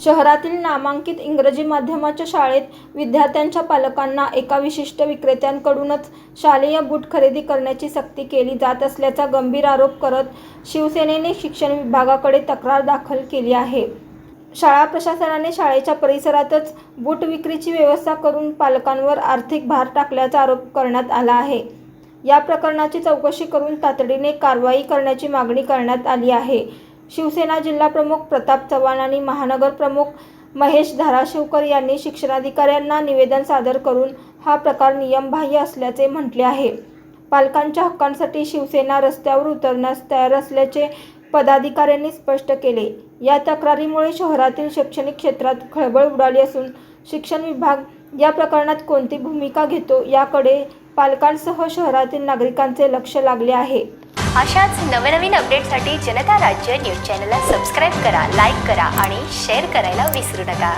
शहरातील नामांकित इंग्रजी माध्यमाच्या शाळेत विद्यार्थ्यांच्या पालकांना एका विशिष्ट विक्रेत्यांकडूनच शालेय बूट खरेदी करण्याची सक्ती केली जात असल्याचा गंभीर आरोप करत शिवसेनेने शिक्षण विभागाकडे तक्रार दाखल केली आहे। शाळा प्रशासनाने शाळेच्या परिसरातच बूट विक्रीची व्यवस्था करून पालकांवर आर्थिक भार टाकल्याचा आरोप करण्यात आला आहे। या प्रकरणाची चौकशी करून तातडीने कारवाई करण्याची मागणी करण्यात आली आहे। शिवसेना जिल्हा प्रमुख प्रताप चव्हाण आणि महानगर प्रमुख महेश धाराशिवकर यांनी शिक्षणाधिकाऱ्यांना निवेदन सादर करून हा प्रकार नियमबाह्य असल्याचे म्हटले आहे। पालकांच्या हक्कांसाठी शिवसेना रस्त्यावर उतरण्यास तयार असल्याचे पदाधिकाऱ्यांनी स्पष्ट केले। या तक्रारीमुळे शहरातील शैक्षणिक क्षेत्रात खळबळ उडाली असून शिक्षण विभाग या प्रकरणात कोणती भूमिका घेतो याकडे पालकांसह शहरातील नागरिकांचे लक्ष लागले आहे। अशाच नवनवीन अपडेटसाठी जनता राज्य न्यूज चॅनलला सबस्क्राईब करा, लाईक करा आणि शेअर करायला विसरू नका।